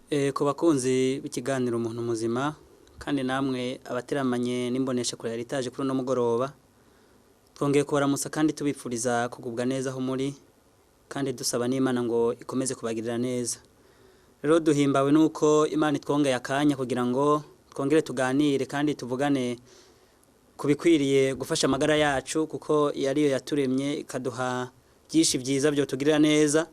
Ku bakunzi b'ikiganiro umuntu muzima kandi namwe abateramanye n'imbonesha kure yaritaje kuri no mugoroba twongeye kubaramutsa kandi tubipfuriza kugubwa neza aho muri kandi dusaba n'Imana ngo ikomeze kubagirira neza. Rero duhimbawe nuko Imana itwongeye akanya kugira ngo twongere tuganire kandi tuvugane kubikwiriye gufasha amagara yacu kuko yariyo yaturemye ikaduha byinshi byiza byo tugirira neza.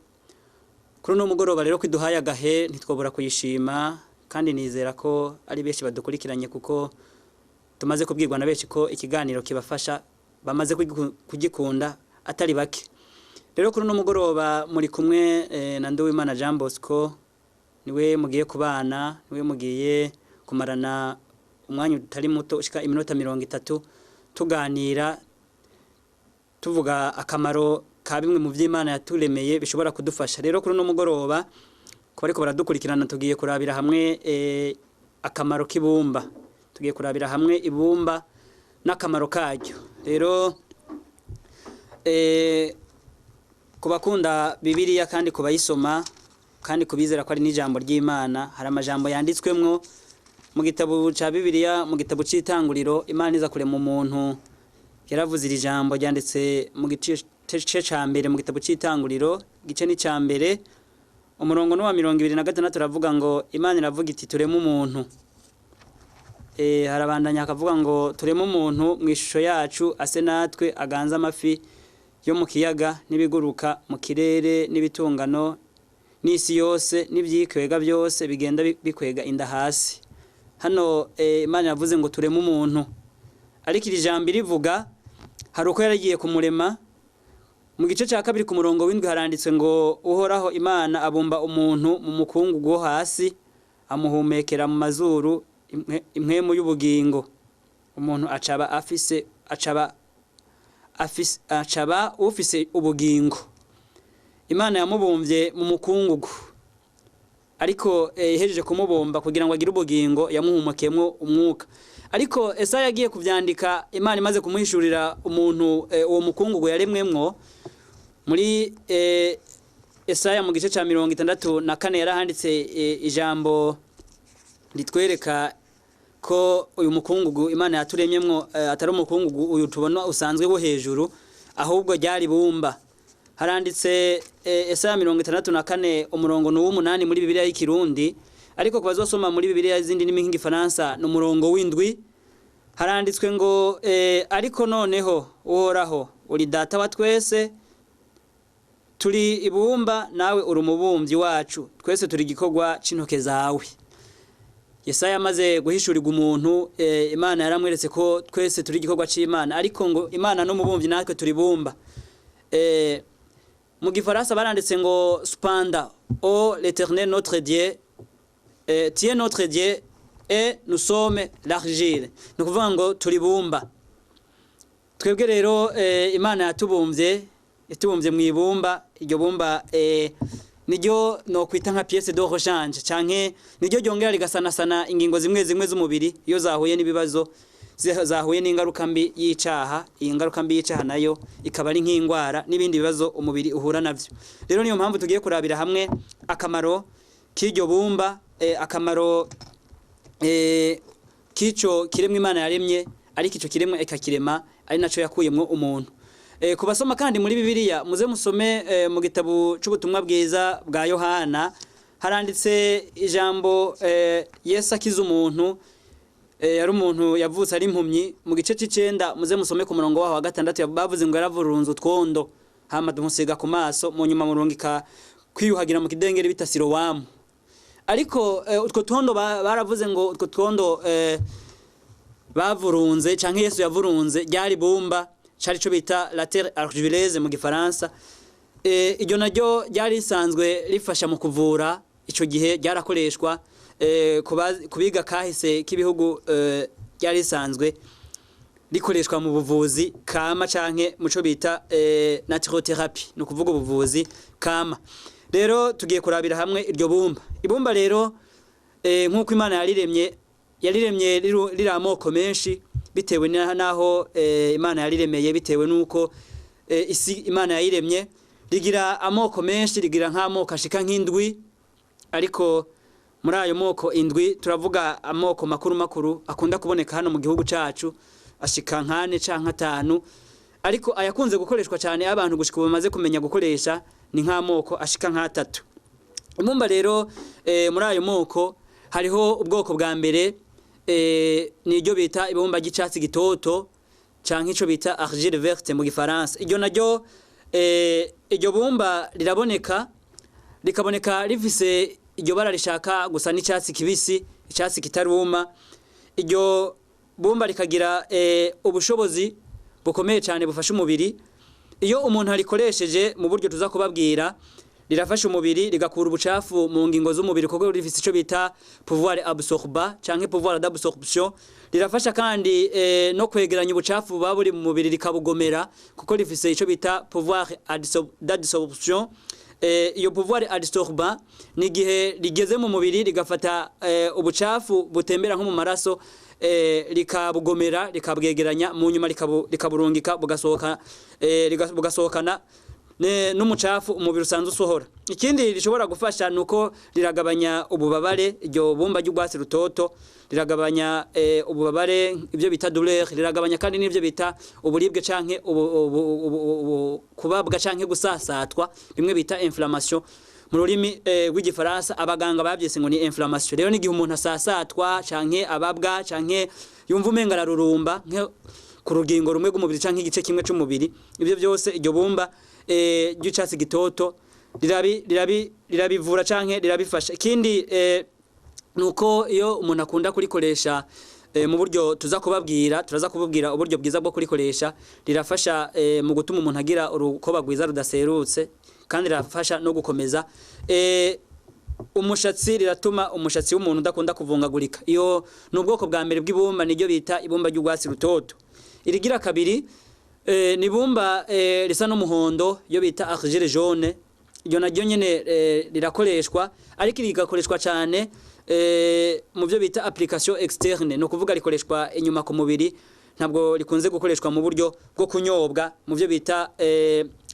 Kuri no mugoroba rero kwiduhaye agahe ntitwobora kuyishima kandi nizera ko ari benshi badukurikiranye kuko tumaze kubwirwa na benshi ko ikiganiro kibafasha bamaze kugikunda atari bake. Rero kuri no mugoroba muri kumwe na Nduwimana Jean Bosco niwe mugiye kubana niwe mugiye kumarana umwanya utari muto ushika iminota 30 tuganira tuvuga akamaro ka bimwe mu vy'Imana yaturemeye bishobora kudufasha. Rero kuri no mugoroba ko ariko baradukurikirana tugiye kurabira hamwe akamaro k'ibumba. Tugiye kurabira hamwe ibumba n'akamaro karyo. Rero kubakunda Bibiliya kandi kubayisoma kandi kubizera ko ari n'ijambo ry'Imana hari amajambo yanditswemwo mu gitabo ca Bibiliya mu gitabo c'itanguriro Imana iza kure mu muntu yaravuze iri jambo ryanditse mu gice ca mbere mu gitabo c'itanguriro gice ni ca mbere umurongo no wa 26 ravuga ngo Imana iravuga iti tureme umuntu harabandanya akavuga ngo tureme umuntu mwishusho yacu ase natwe aganza amafi yo mu kiyaga nibiguruka mu kirere nibitungano n'isi yose n'ivyikwega byose bigenda bikwega inda hasi. Hano Imana yavuze ngo tureme umuntu ariko iri jambo rivuga hari uko yaragiye kumurema. Mu gice cya kabiri ku murongo w'indwi haranditse ngo uhoraho Imana abumba umuntu mu mukungugu wo hasi amuhumekera mu mazuru impwemu y'ubugingo umuntu acaba ufise ubugingo. Imana yamubumbye mu mukungugu ariko ihejeje kumubumba kugira ngo agire ubugingo yamuhumekemo umwuka. Ariko Esaya yagiye kuvyandika Imana imaze kumuhishurira umuntu uwo mukungugu yaremwemwo muri Esaya mu gice ca 64 yarahanditse ijambo litwereka ko uyu mukungugu Imana yaturemyemwo atari umukungugu uyu tubona usanzwe wo hejuru ahubwo ryari bumba. Haranditse Esaya 64 umurongo n'uw'umunani muri Bibiliya y'ikirundi ariko kubazosoma muri Bibiliya izindi n'imi nk'igifaransa n'umurongo w'indwi haranditswe ngo ariko noneho uhoraho uri data wa twese turi ibumba nawe uri umubumvyi wacu twese turi gikorwa c'intoke zawe. Yesaya amaze guhishurirwa umuntu Imana yaramweretse ko twese turi gikorwa c'Imana ariko ngo Imana no mubumvyi natwe turi bumba. Mu gifaransa baranditse ngo Cependant ô l'Éternel notre Dieu tu es notre Dieu et nous sommes l'argile. Nukuvuga ngo turi bumba. Twebwe rero Imana yatubumvye mu ibumba. Iryo bumba niryo no kwita nka pièce de rechange canke niryo ryongera rigasanasana ingingo zimwe z'umubiri iyo zahuye n'ibibazo zahuye n'ingaruka mbi y'icaha. Iyi ngaruka mbi y'icaha nayo ikaba ari nk'ingwara n'ibindi bibazo umubiri uhura navyo. Rero niyo mpamvu tugiye kurabira hamwe akamaro k'iryo bumba akamaro kico kiremwe Imana yaremye ariko ico kiremwe ekakirema ari naco yakuyemwo umuntu. Kubasoma kandi muri Bibiliya muze musome mu gitabo c'ubutumwa bwiza bwa Yohana haranditse ijambo Yesu akiza umuntu yari umuntu yavutse ari impumyi mu gice c'9 muze musome ku murongo wa 6 bavuze ngo yaravurunze utwondo hama tumusiga ku maso mu nyuma murungika kwiyuhagira mu kidengeri bita Silowamu. Ariko utwo twondo baravuze ngo utwo twondo bavurunze canke Yesu yavurunze ryari bumba cari cyo bita la terre argileuse mu gifaransa. Iryo naryo ryari risanzwe rifasha mu kuvura ico gihe ryarakoreshwa kubiga kahise k'ibihugu ryari risanzwe rikoreshwa mu buvuzi kama canke muco bita naturotherapie no kuvuga ubuvuzi kama. Rero tugiye kurabira hamwe iryo bumba. Ibumba rero nkuko Imana yariremye riri amoko menshi bitewe naho Imana yariremeye bitewe nuko isi Imana yayiremye rigira amoko menshi rigira nk'amoko ashika nk'indwi ariko muri ayo moko indwi turavuga amoko makuru akunda kuboneka hano mu gihugu cacu ashika nkane canke 5 ariko ayakunze gukoreshwa cyane abantu gushika bamaze kumenya gukoresha ni nk'amoko ashika nka3. Ibumba rero muri ayo moko hariho ubwoko bwa mbere niryo bita ibumba ry'icatsi gitoto canke ico bita argile verte mu gifaransa. Iryo naryo iryo bumba rikaboneka rifise iryo bara rishaka gusa n'icatsi kibisi, icatsi kitaruma. Iryo bumba rikagira ubushobozi bukomeye cyane bufasha umubiri. Iyo umuntu arikoresheje mu buryo tuza kubabwira rirafasha umubiri rigakura ubucafu mu ngingo z'umubiri kuko rifise ico bita pouvoir absorbant canke pouvoir d'absorption. Rirafasha kandi no kwegeranya ubucafu baburi mu mubiri rikabugomera kuko rifise ico bita pouvoir d'adsorption. Iyo pouvoir adsorbant ni gihe rigeze mu mubiri rigafata ubucafu butembera nko mu maraso likabugomera likabwegeranya mu nyuma likaburungika bugasohokana n'umucafu umubiri usanzwe usohora. Ikindi rishobora gufasha nuko riragabanya ububabare. Iryo bumba ry'ugwatsi rutoto riragabanya ububabare ibyo bita douleur, riragabanya kandi n'ibyo bita uburibwe canke kubabwa canke gusasatwa bimwe bita inflammation mu rurimi rw'igifaransa. Abaganga bavyese ngo ni inflammation. Rero n'igihe umuntu asasatwa canke ababwa canke yumva umenga ararurumba ku rugingo rumwe rw'umubiri canke igice kimwe c'umubiri, ibyo byose iryo bumba ry'icatsi gitoto rirabivura canke rirabifasha. Ikindi nuko iyo umuntu akunda kurikoresha mu buryo turaza kubabwira uburyo bwiza bwo kurikoresha, rirafasha mu gutuma umuntu agira urukoba rwiza rudaserutse kandi rirafasha no gukomeza umushatsi, riratuma umushatsi w'umuntu udakunda kuvungagurika. Iyo n'ubwoko bwa mbere bw'ibumba niryo bita ibumba ry'ugwatsi rutoto. Irigira kabiri ni bumba risa n'umuhondo yo bita argile jaune. Iryo naryo nyene rirakoreshwa ariko rigakoreshwa cyane mu byo bita application externe, no kuvuga rikoreshwa inyuma ku mubiri, ntabwo rikunze gukoreshwa mu buryo bwo kunyobwa mu byo bita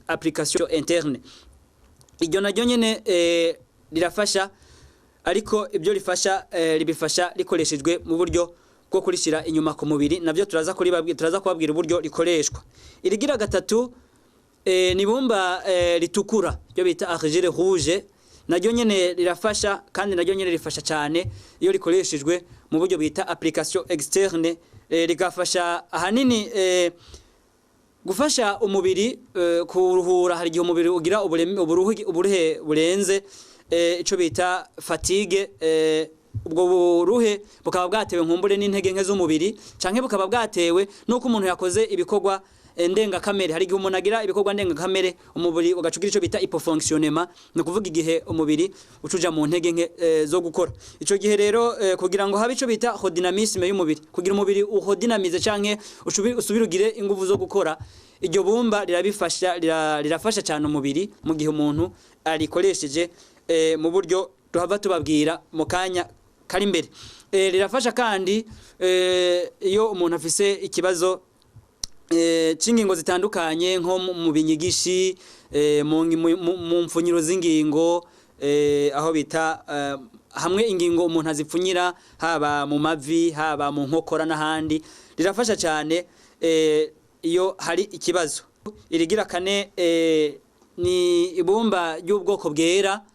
application interne. Iryo naryo nyene rirafasha ariko ibyo rifasha ribifasha rikoreshejwe mu buryo bwo kurishira inyuma ku mubiri, navyo turaza kubabwira uburyo rikoreshwa. Irigira gatatu ni bumba ritukura ryo bita argile rouge. Naryo nyene rirafasha kandi naryo nyene rifasha cyane iyo rikoreshejwe mu buryo bita application externe. Rigafasha ahanini gufasha umubiri kuruhura. Hari gihe umubiri ugira uburuhe burenze ico bita fatigue. Ubwo buruhe bukaba bwatewe nkumbure n'intege nke z'umubiri canke bukaba bwatewe nuko umuntu yakoze ibikorwa ndenga kamere. Hari gihe umuntu agira ibikorwa ndenga kamere umubiri ugacugira ico bita hypofonctionnement, no kuvuga igihe umubiri ucuja mu ntege nke zo gukora. Ico gihe rero kugira ngo habe ico bita hodynamisme y'umubiri, kugira umubiri uhodynamize canke usubirugire ingufu zo gukora, iryo bumba rirafasha cyane umubiri mu gihe umuntu arikoresheje mu buryo tuhava tubabwira mu kanya kari imbere. Rirafasha kandi iyo umuntu afise ikibazo cingingo zitandukanye nko mu binyigishi, mu mfunyiro z'ingingo, aho bita hamwe ingingo umuntu azipfunyira haba mu mavi haba mu nkokora n'ahandi. Rirafasha cyane iyo hari ikibazo. Irigira kane ni ibumba ry'ubwoko bwera.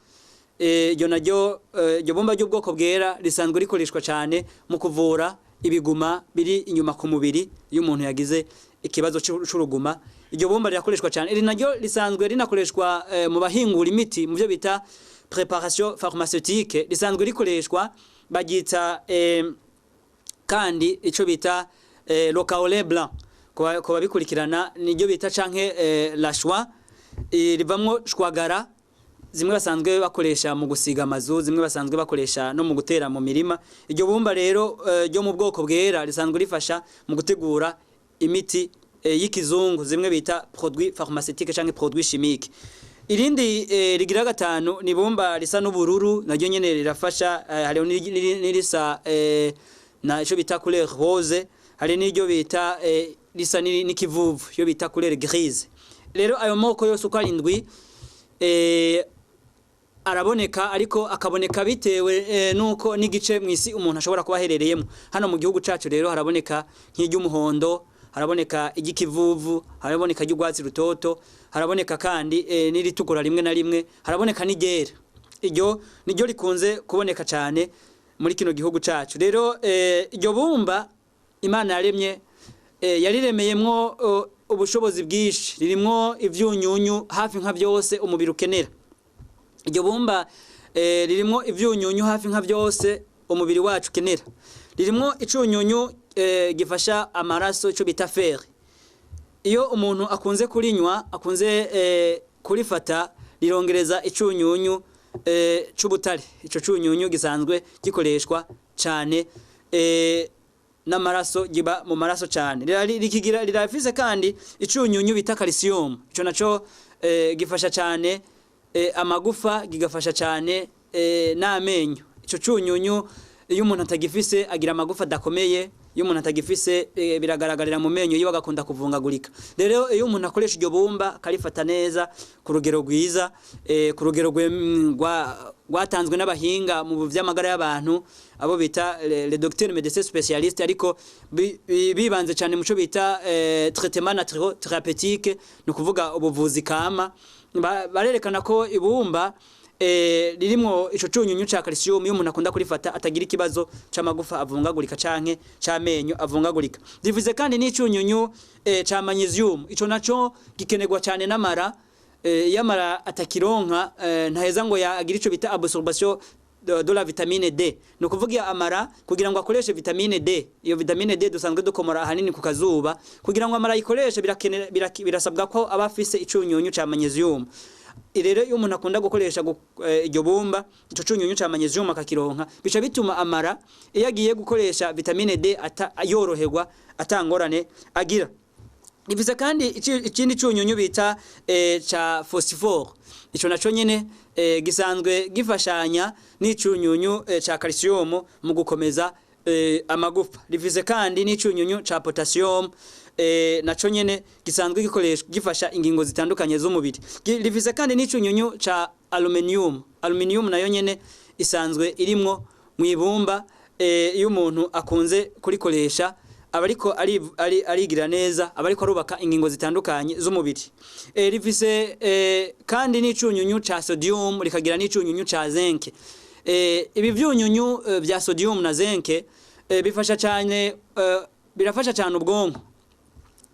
Iryo naryo iryo bumba ry'ubwoko bwera risanzwe rikoreshwa cyane mu kuvura ibiguma biri inyuma ku mubiri iyo umuntu yagize ikibazo c'uruguma. Iryo bumba rirakoreshwa cyane. Iri naryo risanzwe rinakoreshwa mu bahingura imiti mu byo bita préparation pharmaceutique. Risanzwe rikoreshwa bagita kandi ico bita le kaolin blanc. Ko babikurikirana niryo bita canke la choix. Rivamwo shwagara, zimwe basanzwe bakoresha mu gusiga amazu, zimwe basanzwe bakoresha no mu gutera mu mirima. Iryo bumba rero ryo mu bwoko bwera risanzwe rifasha mu gutegura imiti y'ikizungu, zimwe bita produit pharmaceutique canke produit chimique. Irindi rigira gatanu ni bumba risa n'ubururu, naryo nyene rirafasha. Hari nirisa na ico bita couleur rose, hari n'iryo bita risa n'ikivuvu yo bita couleur grise. Rero ayo moko yose uko arindwi araboneka ariko akaboneka bitewe nuko n'igice mwisi umuntu ashobora kuba aherereyemo. Hano mu gihugu cacu rero haraboneka nk'iry'umuhondo, haraboneka igikivuvu, haraboneka iry'ugwatsi rutoto, haraboneka kandi n'iritukura rimwe na rimwe, haraboneka n'igera. Iryo niryo rikunze kuboneka cyane muri kino gihugu cacu. Rero iryo bumba Imana yaremye yariremeyemwo ubushobozi bwishi, ririmo ivyunyunyu hafi nka byose umubiri ukenera. Iryo bumba ririmo ivyunyunyu hafi nka byose umubiri wacu ukenera. Ririmo icunyunyu gifasha amaraso, ico bita fer. Iyo umuntu akunze kurinywa, akunze kurifata, rirongereza icunyunyu c'ubutare. Ico cunyunyu gisanzwe gikoreshwa cyane n'amaraso, giba mu maraso cyane. Rirafise kandi icunyunyu bita calcium. Ico naco gifasha cyane amagufa, gigafasha cyane n'amenyo. Ico cunyunyu iyo umuntu atagifise agira amagufa dakomeye, iyo umuntu atagifise biragaragarira mu menyo yiwe agakunda kuvungagurika. Rero iyo umuntu akoresha iryo bumba karifata neza ku rugero rwiza, ku rugero rwatanzwe n'abahinga mu vy'amagara y'abantu, abo bita les docteurs médecins spécialistes, ariko bibanze cyane muco bita traitement thérapeutique, no kuvuga ubuvuzi kama. Barerekana ko ibumba ririmo ico cunyunyu ca calcium, iyo umuntu akunda kurifata atagira ikibazo c'amagufa avungagurika canke c'amenyo avungagurika. Rivuze kandi n'icunyunyu ca magnesium. Ico naco gikenerwa cyane n'amara, yamara atakironka ntaheza ngo yagira ico bita absorption de la vitamine D. No kuvuga amara kugira ngo akoreshe vitamine D. Iyo vitamine D dusanzwe dukomora ahanini ku kazuba. Kugira ngo amara ikoreshe birasabwa ko aba afise icunyunyu ca magnesium. Rero iyo umuntu akunda gukoresha iryo bumba, ico cunyunyu ca magnesium akakironka, bica bituma amara iyo agiye gukoresha vitamine D yoroherwa atangorane agira. Ivuze kandi ikindi cunyunyu bita ca phosphore. Ico naco nyene gisanzwe gifashanya n'icunyunyu ca calcium mu gukomeza amagufa. Rivuze kandi n'icunyunyu ca potassium, naco nyene gisanzwe gikoreshwa gifasha ingingo zitandukanye z'umubiri. Rivuze kandi n'icunyunyu ca aluminium. Aluminium nayo nyene isanzwe irimwo mwibumba, iyo umuntu akunze kurikoresha abariko arigira neza, abariko arubaka ingingo zitandukanye z'umubiri. Rivuze kandi n'icunyunyu ca sodium, rikagira n'icunyunyu ca zinc. Ibi vyunyunyu vya sodium na zinc bifasha cyane, birafasha cyane ubwonko.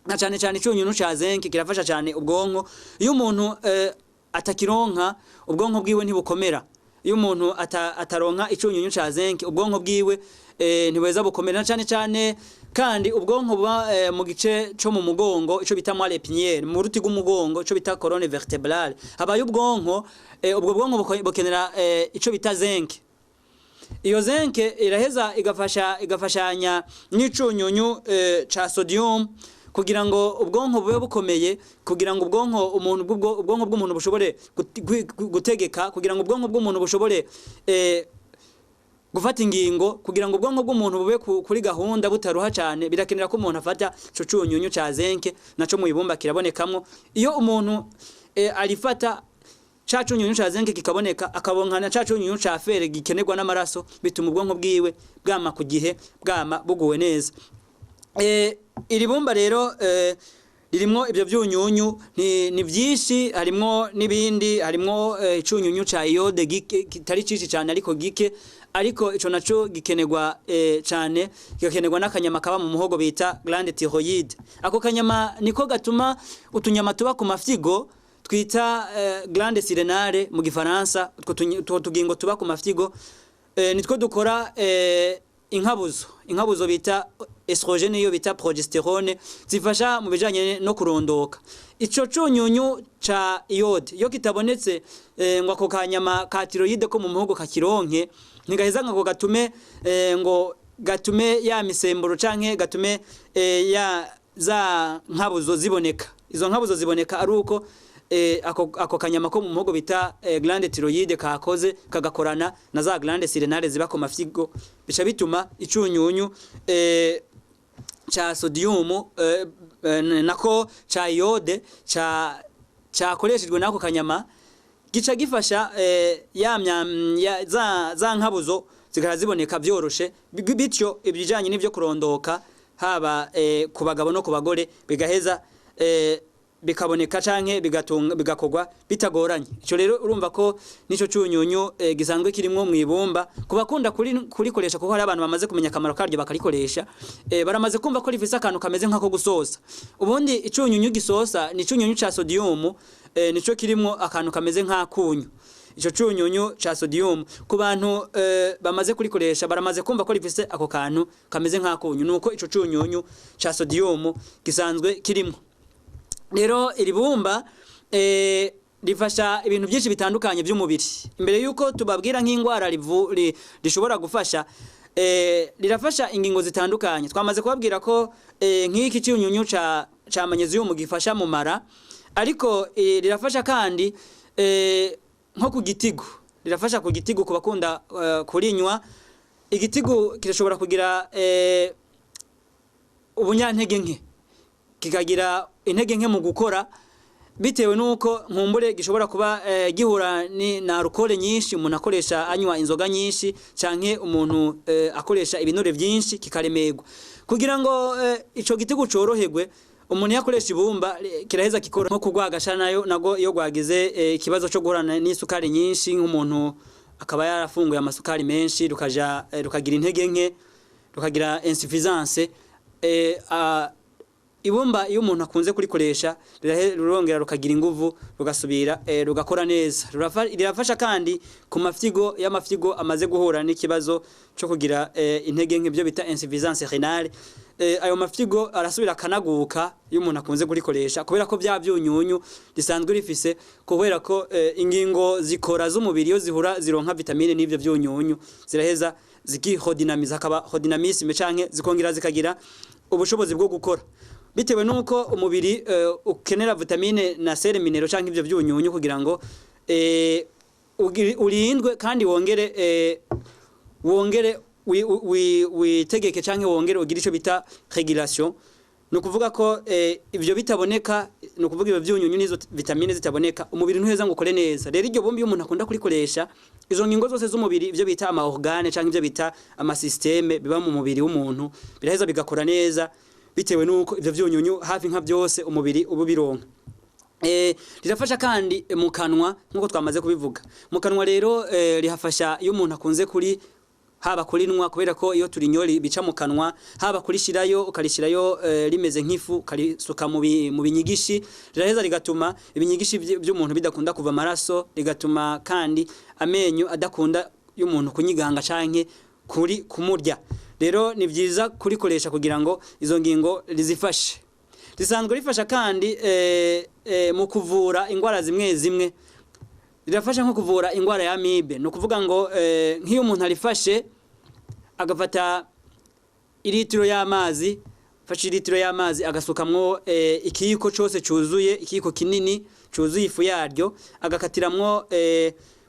Na cyane cyane icunyunyu ca zinc kirafasha cyane ubwonko. Iyo umuntu atakironka, ubwonko bwiwe ntibukomera. Iyo umuntu ataronka icunyunyu ca zinc, ubwonko bwiwe ntiweza bukomera cyane cyane. Kandi ubwonko buba mu gice cyo mu mugongo, ico bita moelle épinière, mu ruti rw'umugongo, ico bita colonne vertébrale. Habaye ubwonko, ubwo bwonko bukenera ico bita zinc. Iyo zinc iraheza igafashanya n'icunyunyu ca sodium kugira ngo ubwonko bube bukomeye, kugira ngo ubwonko bw'umuntu bushobore gutegeka, kugira ngo ubwonko bw'umuntu bushobore gufata ingingo, kugira ngo ubwonko bw'umuntu bube kuri gahunda butaruha cyane. Birakenera ko umuntu afata ico cunyunyu ca zinc, naco mu ibumba kirabonekamwo. Iyo umuntu arifata ca cunyunyu ca zinc kikaboneka, akabonkana ca cunyunyu ca fer gikenerwa n'amaraso, bituma ubwonko bwiwe bwama ku gihe, bwama buguwe neza. Iri bumba rero ririmo ibyo byunyunyu ni byinshi, harimo n'ibindi, harimo icunyunyu ca iode kitari cici cyane ariko gike, ariko ico naco gikenerwa cyane, gikenerwa n'akanyama kaba mu muhogo bita glande thyroïde. Ako kanyama niko gatuma utunyama tuba ku mafyigo twita glande surrénale mu gifaransa, utwo tugingo tuba ku mafyigo nitwo dukora inkabuzo bita estrogene, iyo bita progesterone, zifasha mu bijanye no kurondoka. Ico cunyunyu ca iode iyo kitabonetse ngo ako kanyama ka thyroïde ko mu muhogo kakironke, ntigaheza ngo gatume ya misemburo canke gatume ya za nkabuzo ziboneka. Izo nkabuzo ziboneka ari uko ako kanyama ko mu muhogo bita glande thyroïde kakoze kagakorana na za glande surrénale ziba ku mafyigo, bica bituma icunyunyu cha sodium nako cha iode cha koreshejwe nako kanyama gica gifasha za nkabuzo ziboneka byoroshe, bityo ibijanye n'ivyo kurondoka haba ku bagabo no ku bagore bigaheza bikaboneka canke bigakogwa bitagoranye. Ico rero urumva ko nico cyunyunyu gisanzwe kirimwo mwibumba kubakunda kurikoresha kuko hari abantu bamaze kumenya akamaro karyo bakarikoresha, baramaze kumva ko rifise akantu kameze nkako gusosa. Ubundi icyunyunyu gisosa ni cyunyunyu ca sodium, nico kirimwo akantu kameze nk'akunyu. Ico cyunyunyu ca sodium ku bantu bamaze kurikoresha baramaze kumva ko rifise ako kantu kameze nk'akunyu, nuko ico cyunyunyu ca sodium gisanzwe kirimwo. Rero iri bumba rifasha ibintu byinshi bitandukanye by'umubiri. Imbere yuko tubabwira nk'ingwara rishobora gufasha, rirafasha ingingo zitandukanye. Twamaze kubabwira ko nk'iki cyunyunyu ca magnesium gifasha mu mara, ariko rirafasha kandi nko ku gitigu. Rirafasha ku gitigu ku bakunda kurinywa. Igitigu kirashobora kugira ubunyantege nke, kikagira intege nke mu gukora bitewe nuko nkumbure gishobora kuba gihura na alcool nyinshi, umuntu akoresha anywa inzoga nyinshi canke umuntu akoresha ibinure byinshi kikaremerwa. Kugira ngo ico gitigu coroherwe, umuntu yakoresha ibumba kiraheza kikora nko kugwagasha nago iyo gwagize ikibazo cyo guhorana n'isukari nyinshi, nk'umuntu akaba yarafunguye amasukari menshi rukagira intege nke, rukagira insuffisance. Ibumba iyo umuntu akunze kurikoresha rurongera rukagira inguvu, rugasubira rugakora neza. Rirafasha kandi ku mafyigo y'amafyigo amaze guhura n'ikibazo cyo kugira intege nke, byo bita insuffisance rénale. Ayo mafyigo arasubira kanaguka iyo umuntu akunze kurikoresha, kubera ko bya byunyunyu risanzwe rifise, kubera ko ingingo zikora z'umubiri iyo zihura zironka vitamine n'ivyo byunyunyu ziraheza zikihodinamiza, akaba hodinamisme canke zikongera zikagira ubushobozi bwo gukora, bitewe nuko umubiri ukenera vitamine na sere minero canke ivyo byunyunyu kugira ngo urindwe kandi wongere witegeke canke wongere ugira ico bita régulation. No kuvuga ko ivyo bitaboneka, no kuvuga ivyo byunyunyu nizo vitamine zitaboneka, umubiri ntuheza ngo ukore neza. Rero iryo bombi umuntu akunda kurikoresha, izo ngingo zose z'umubiri, ivyo bita ama organe canke ivyo bita ama systeme biba mu mubiri w'umuntu biraheza bigakora neza, bitewe nuko ivyo byunyunyu hafi nka byose umubiri ububironka. Rirafasha kandi mu kanwa nkuko twamaze kubivuga. Mu kanwa rero rihafasha iyo umuntu akunze haba kurinwa, kubera ko iyo turinyori bica mu kanwa, haba kurishirayo ukarishirayo rimeze nk'ifu karisuka mu binyigishi, riraheza rigatuma ibinyigishi by'umuntu bidakunda kuva amaraso, rigatuma kandi amenyo adakunda y'umuntu kunyiganga canke kumurya. Rero ni byiza kurikoresha kugira ngo izo ngingo rizifashe. Risanzwe rifasha kandi mu kuvura ingwara zimwe zimwe. Rirafasha nko kuvura ingwara ya amibe, no kuvuga ngo nk'iyo umuntu arifashe agafata ilitiro y'amazi, fasha ilitiro y'amazi agasukamwo ikiyiko cyose cyuzuye, ikiyiko kinini cyuzuye ifu yaryo, agakatiramwo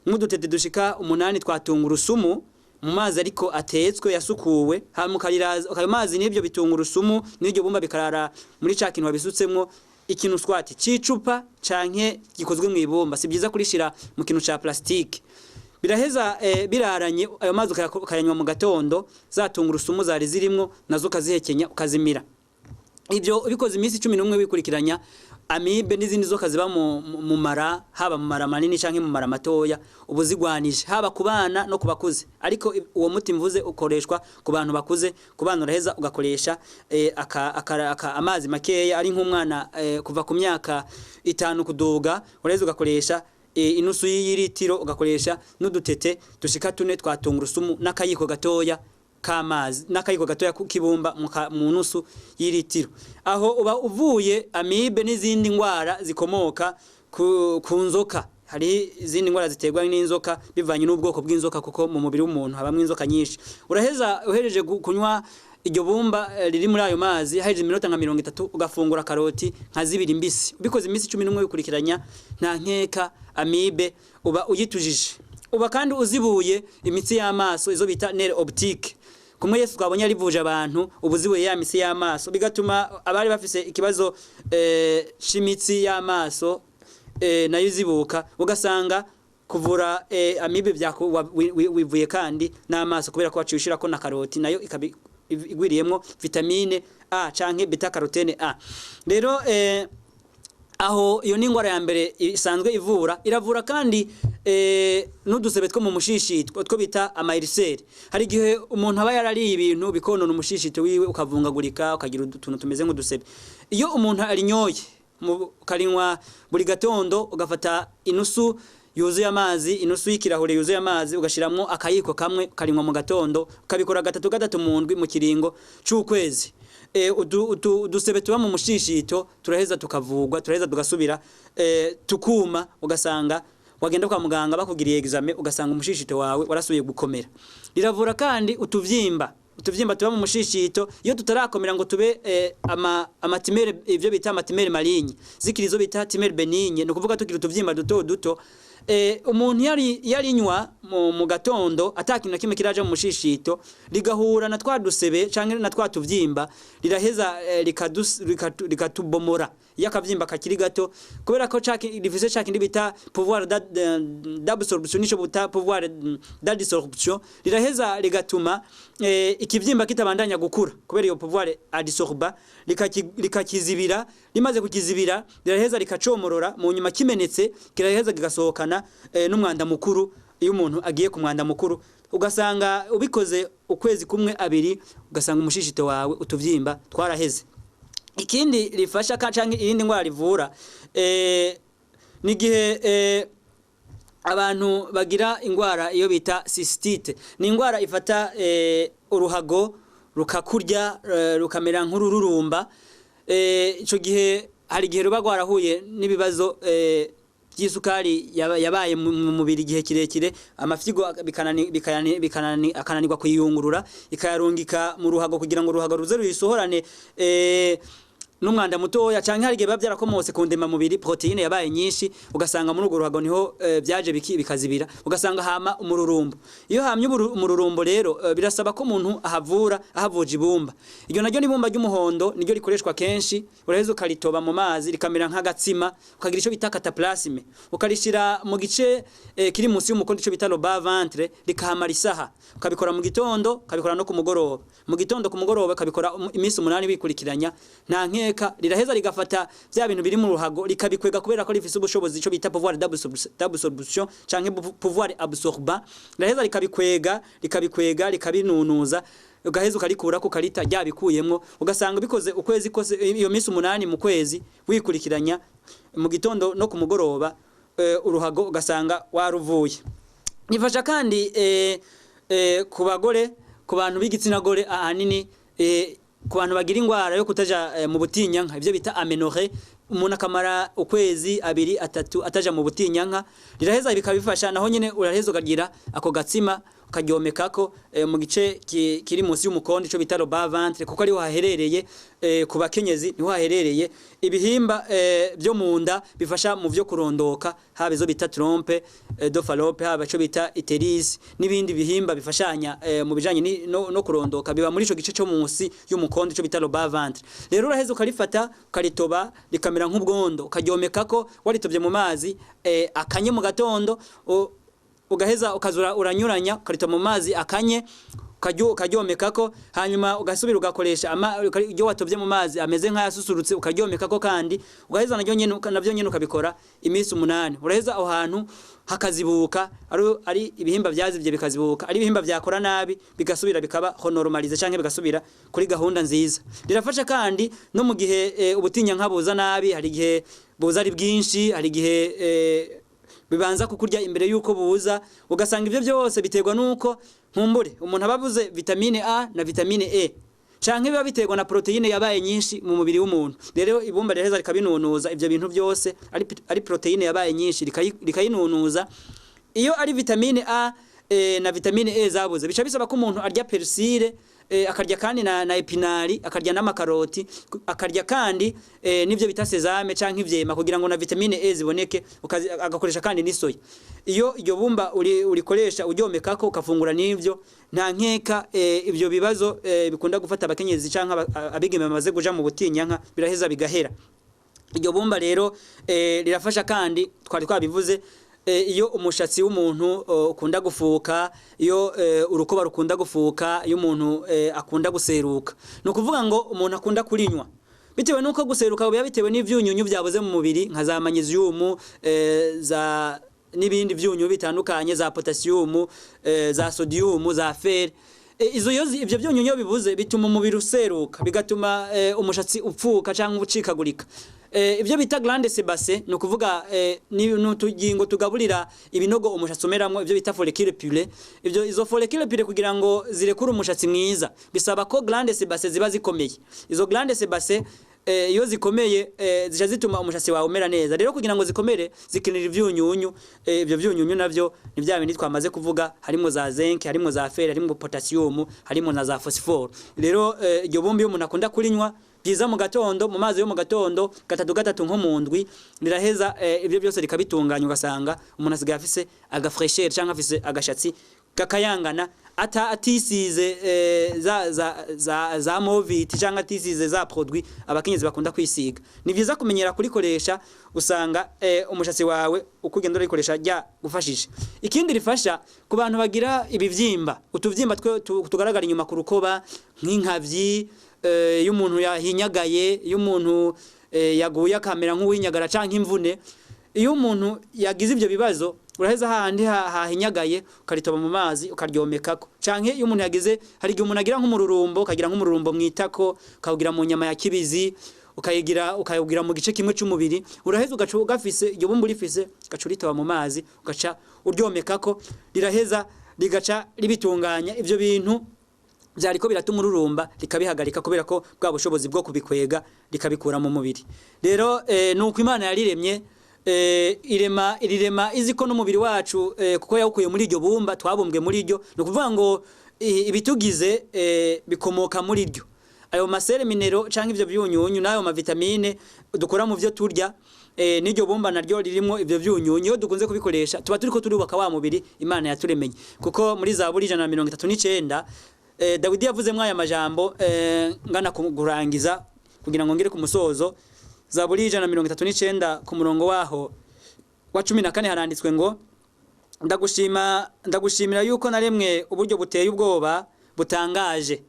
nk'udutete dushika 8 twatungurusumu mu mazi ariko atetswe yasukuwe, hamukariraza ayo mazi n'ibyo bitungurusumu n'iryo bumba bikarara muri ca kintu babisutsemwo ikintu swati cicupa canke gikozwe mu ibumba. Si byiza kurishira mu kintu ca plastique. Biraheza biraranye ayo mazi ukayanywa mu gatondo, zatungurusumu zari zirimwo nazo kazihekenya ukazimira. Ibyo ubikoze iminsi 11 wikurikiranya, amibe n'izindi zoka ziba mu mara, haba mu mara manini canke mu mara matoya, ubuzigwanije haba kubana no kubakuze. Ariko uwo muti mvuze ukoreshwa ku bantu bakuze. Ku bana uraheza ugakoresha amazi makeya, ari nk'umwana kuva ku myaka 5 kuduga, uraheza ugakoresha inusu y'ilitiro, ugakoresha n'udutete dushika 4 twatungurusumu n'akayiko gatoya kamazi, n'akayiko gatoya kibumba mu nusu y'ilitiro. Aho uba uvuye amibe n'izindi ngwara zikomoka ku nzoka. Hari izindi ngwara ziterwa n'inzoka bivanye n'ubwoko bw'inzoka, kuko mu mubiri w'umuntu habamwe inzoka nyinshi. Uraheza uhereje kunywa iryo bumba riri muri ayo mazi, haje iminota nka 30, ugafungura karoti nka 2 mbisi. Ubikoze iminsi 11 bikurikiranya, nta nkeka amibe uba uyitujije. Uba kandi uzibuye imitsi y'amaso, izo bita nerf optique. Kumwe Yesu twabonye arivuje abantu ubuzibuye ya mitsi y'amaso, bigatuma abari bafise ikibazo c'imitsi y'amaso nayo zibuka ugasanga kuvura amibe wivuye kandi n'amaso kubera ko waciye ko na karoti nayo igwiriyemwo vitamine A canke beta carotene A. Rero aho iyo ni ingwara ya mbere isanzwe iravura kandi n'udusebe two mu mushishito two bita amayiriseri. Hari gihe umuntu aba yarariye ibintu bikonona umushishito wiwe ukavungagurika ukagira utuntu tumeze nk'udusebe. Iyo umuntu arinyoye karinywa buri gatondo ugafata inusu yuzuye amazi, inusu y'ikirahure yuzuye amazi ugashiramwo akayiko kamwe karinywa mu gatondo, ukabikora gatatu mu ndwi mu kiringo c'ukwezi. Udusebe tuba mu mushishito turaheza tukavugwa, turaheza tugasubira tukuma, ugasanga wagenda kwa muganga bakugiriye examen ugasanga umushishito wawe warasubiye gukomera. Riravura kandi utuvyimba tuba mu mushishito iyo tutarakomera ngo tube amatimere, ivyo bita amatimere malignes, zikirizo bita timere benigne, no kuvuga tugira utuvyimba duto umuntu yarinywa mu gatondo atakintu kimwe kiraje mu mushishito rigahura na twadusebe canke na twatuvyimba riraheza rikatubomora yakavyimba kakiri gato kubera ko rifise cakindi bita pouvoir d'absorption nico buta pouvoir d'adsorption riraheza rigatuma ikivyimba kitabandanya gukura kubera iyo pouvoir adsorba likakizibira, limaze kukizibira riraheza rikacomorora mu nyuma kimenetse kiraheza kigasohokana n'umwanda mukuru. Iyo umuntu agiye ku mwanda mukuru ugasanga ubikoze ukwezi kumwe abiri ugasanga umushishito wawe utuvyimba twaraheze. Ikindi rifasha canke irindi ngwara rivura ni gihe abantu bagira ingwara iyo bita cystite. Ni ingwara ifata uruhago rukakurya rukamera nk'ururumba. Ico gihe hari gihe ruba gwarahuye n'ibibazo by'isukari yabaye mu mubiri gihe kirekire, amafyigo akananirwa kuyungurura ikayarungika mu ruhago kugira ngo uruhago ruze ruyisohorane n'umwanda mutoya canke hari gihe bavyarakomose ku ndema mubiri proteine yabaye nyinshi ugasanga muri urwo ruhago niho byaje bikazibira ugasanga hama umururumbo. Iyo hamye umururumbo rero birasaba ko umuntu ahavuje ibumba. Iryo naryo ni ibumba ry'umuhondo niryo rikoreshwa kenshi, uraheza ukaritoba mu mazi rikamera nk'agatsima ukagira ico bita cataplasme ukarishira mu gice kiri munsi y'umukondo ico bita loba ventre rikahamara isaha, ukabikora mu gitondo ukabikora no ku mugoroba, mu gitondo ku mugoroba ukabikora iminsi 8 bikurikiranya nta riraheza rigafata vya bintu biri mu ruhago rikabikwega kubera ko rifise ubushobozi ico bita pouvoir d'absorption canke pouvoir absorbant. Riraheza rikabikwega rikabinunuza ugaheza ukarikura ko karita ryabikuyemwo ugasanga bikoze ukwezi kose iyo minsi 8 mu kwezi wikurikiranya mu gitondo no ku mugoroba uruhago ugasanga waruvuye. Nifasha kandi ku bagore, ku bantu b'igitsina gore ahanini ku bantu bagira ingwara yo kutaja mu butinyanka ivyo bita amenorrhée, umuntu akamara ukwezi 2 3 ataja mu butinyanka riraheza bikabifasha naho nyene uraheza ukagira ako gatsima ukaryomekako mu gice kiri munsi y'umukondo ico bita loba ventre kuko ari haherereye ku bakenyezi niho haherereye ibihimba byo munda bifasha mu vyo kurondoka, haba izo bita trompe do fallope, haba ico bita uterus n'ibindi bihimba bifashanya mu bijanye no kurondoka biba muri ico gice cyo munsi y'umukondo ico bita loba ventre. Rero uraheza ukarifata ukaritoba rikamera nk'ubwondo ukaryomekako waritovye mu mazi akanye mu gatondo ugaheza ukazura uranyuranya ukarita mu mazi akanye ukaryomekako hanyuma ugasubira ugakoresha iyo watovye mu mazi ameze nk'ayasusurutse ukaryomekako kandi ugaheza navyo nyene ukabikora iminsi 8. Uraheza aho hantu hakazibuka ari ibihimba vyazivye bikazibuka, ari ibihimba vyakora nabi bigasubira bikaba normalize canke bigasubira kuri gahunda nziza. Rirafasha kandi no mu gihe ubutinya nkabuza nabi, hari gihe buza ari bwinshi, hari gihe bibanza kukurya imbere yuko buza ugasanga ivyo byose biterwa nuko nkumbure umuntu ababuze vitamine A na vitamine E canke biba biterwa na proteine yabaye nyinshi mu mubiri w'umuntu. Rero ibumba riheza rikabinunuza ivyo bintu byose ari proteine yabaye nyinshi rikayinunuza. Iyo ari vitamine A na vitamine E zabuze bica bisaba ko umuntu arya persile akarya kandi na epinari, akarya n'amakaroti, akarya kandi nivyo bita sesame canke ivyema kugira ngo na vitamine E ziboneke, agakoresha kandi n'isoya. Iyo iryo bumba urikoresha uryomekako ukafungura n'ivyo nta nkeka ivyo bibazo bikunda gufata abakenyezi canke abigeme bamaze kuja mu butinyanka biraheza bigahera. iryo bumba rero rirafasha kandi twari twabivuze iyo umushatsi w'umuntu ukunda gufuka, iyo urukoba rukunda gufuka, iyo umuntu akunda guseruka, no kuvuga ngo umuntu akunda kurinywa bitewe nuko guseruka biba bitewe n'ivyunyunyu byabuze mu mubiri nka za magnesium za n'ibindi vyunyu bitandukanye za potassium za sodium za fer. Ivyo vyunyunyu bibuze bituma umubiri useruka, bigatuma umushatsi upfuka canke ubucikagurika. Ibyo bita glande sebase no kuvuga n'utugingo tugaburira ibinogo umushatsi umeramwo, ibyo bita follicule pure. Izo follicule pure kugira ngo zirekure umushatsi mwiza bisaba ko glande sebase ziba zikomeye. Izo glande sebase iyo zikomeye zija zituma umushatsi wawe umera neza. Rero kugira ngo zikomere zikenera ivyunyunyu, ibyo vyunyunyu navyo ni bya bindi twamaze kuvuga, harimo za zinc, harimo za fer, harimo potassium, harimo na za phosphore. Rero iryo bumbi umuntu akunda kurinywa byiza mu gatondo, mu mazi yo mu gatondo gatatu nko mu ndwi, riraheza ibyo byose rikabitunganya, ugasanga umuntu asigaye afise agafresher cyangwa afise agashatsi kakayangana, atisize za moviti cyangwa atisize za produit abakenyezi bakunda kwisiga. Ni byiza kumenyera kurikoresha, usanga umushatsi wawe ukugenda urikoresha rya gufashije. Ikindi rifasha ku bantu bagira ibivyimba, utuvyimba tugaragara inyuma ku rukoba nk'inkavyi, iyo umuntu yahinyagaye, iyo umuntu yaguye akamera nk'uwinyagara canke imvune. Iyo umuntu yagize ibyo bibazo, uraheza handi hahinyagaye ukaritoba mu mazi ukaryomekako. Canke iyo umuntu yagize, hari igihe umuntu agira nk'umururumbo, ukagira nk'umururumbo mwitako, ukawugira mu nyama ya kibizi, ukayigira mu gice kimwe cy'umubiri, uraheza ugaca ugafise iryo bumbu rifise, ugaca uritoba mu mazi ugaca uryomekako, riraheza rigaca ribitunganya ivyo bintu byariko biratuma ururumba rikabihagarika, kubera ko bwa bushobozi bwo kubikwega rikabikura mu mubiri. Rero nuko Imana yariremye, irirema iziko n'umubiri wacu kuko yawukuye muri iryo bumba, twabumbwe muri iryo. No kuvuga ngo ibitugize bikomoka muri iryo, ayo masere minero canke ivyo byunyunyu nayo mavitamine dukora mu byo turya, n'iryo bumba naryo ririmo ivyo byunyunyu. Iyo dukunze kubikoresha tuba turiko turubaka wa mubiri Imana yaturemenye, kuko muri Zaburi 139 Dawidi yavuze mwaya majambo ngana kurangiza kugira ngo ngire ku musozo. Zaburi 139 ku murongo waho wa 14 haranditswe ngo ndagushimira yuko naremwe uburyo buteye ubwoba butangaje,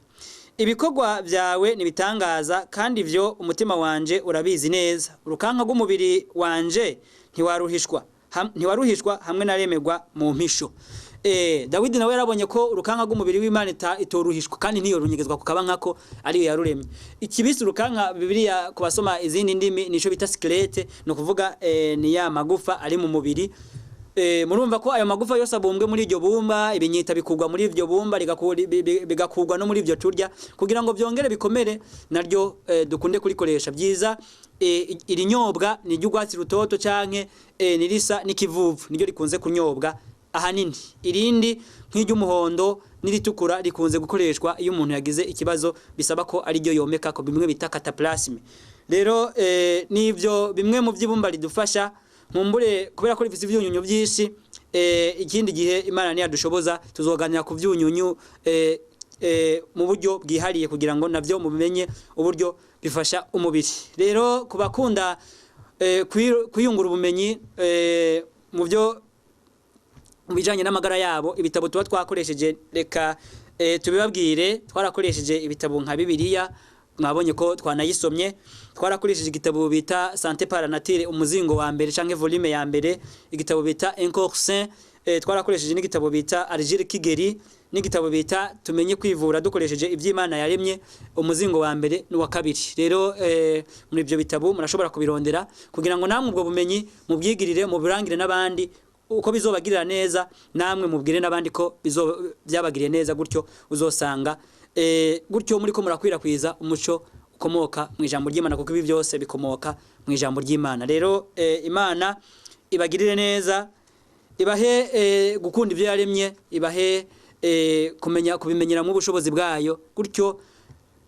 ibikorwa byawe nibitangaza kandi ivyo umutima wanje urabizi neza. Urukanka rw'umubiri wanje ntiwaruhishwa hamwe naremerwa mu mpisho. Dawidi nawe yarabonye ko urukanka rw'umubiri w'Imana itoruhishwa kandi niyo runyegezwa ku kabankako ariyo yaruremye. Ikibisi urukanka Bibiliya kubasoma izindi ndimi nico bita skelete, no kuvuga ni ya magufa ari mu mubiri. Murumva ko ayo magufa yose abumbwe muri iryo bumba, ibinyita bikugwa muri iryo bumba, bigakugwa no muri ibyo turya, kugira ngo byongere bikomere. Naryo dukunde kurikoresha byiza. Irinyobwa ni ry'ugwatsi rutoto canke nirisa n'ikivuvu, niryo rikunze kunyobwa ahanini. Irindi nk'iry'umuhondo n'iritukura rikunze gukoreshwa iyo umuntu yagize ikibazo bisaba ko ari ryo yomeka ko, bimwe bita cataplasme. Rero nivyo bimwe mu by'ibumba ridufasha. Mumbure kubera ko rifise ivyunyunyu byinshi, ikindi gihe Imana niyadushoboza tuzoganira ku vyunyunyu mu buryo bwihariye kugira ngo navyo mubimenye uburyo bifasha umubiri. Rero kubakunda kwiyungura ubumenyi mu byo bijanye n'amagara yabo, ibitabo tuba twakoresheje reka tubibabwire. Twarakoresheje ibitabo nka Bibiliya, mwabonye ko twanayisomye. Twarakoresheje igitabo bita Santé par la Nature umuzingo wa mbere canke volume ya mbere, igitabo bita Un corps sain. Twarakoresheje n'igitabo bita Argile Kigeri, n'igitabo bita Tumenye kwivura dukoresheje ivy'Imana yaremye umuzingo wa mbere n'uwa kabiri. Rero muri ibyo bitabo murashobora kubirondera kugira ngo namwe ubwo bumenyi mubwigirire, mubirangire n'abandi uko bizobagirira neza, namwe mubwire n'abandi ko byabagiriye neza. Gutyo uzosanga gutyo muri ko murakwirakwiza umuco ukomoka mu ijambo ry'Imana, kuko ibi byose bikomoka mu ijambo ry'Imana. Rero Imana ibagirire neza, ibahe gukunda ibyo yaremye, ibahe kubimenyera mu bushobozi bwayo. Gutyo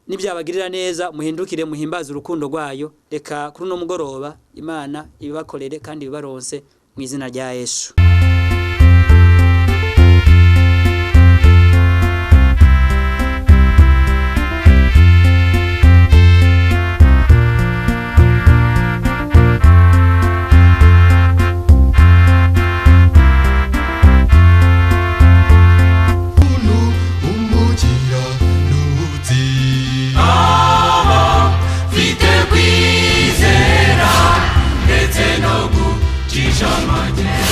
nibyabagirira neza muhindukire muhimbaza urukundo rwayo. Reka kuri no mugoroba Imana ibibakorere kandi bibaronse mu izina rya Yesu. Show my day.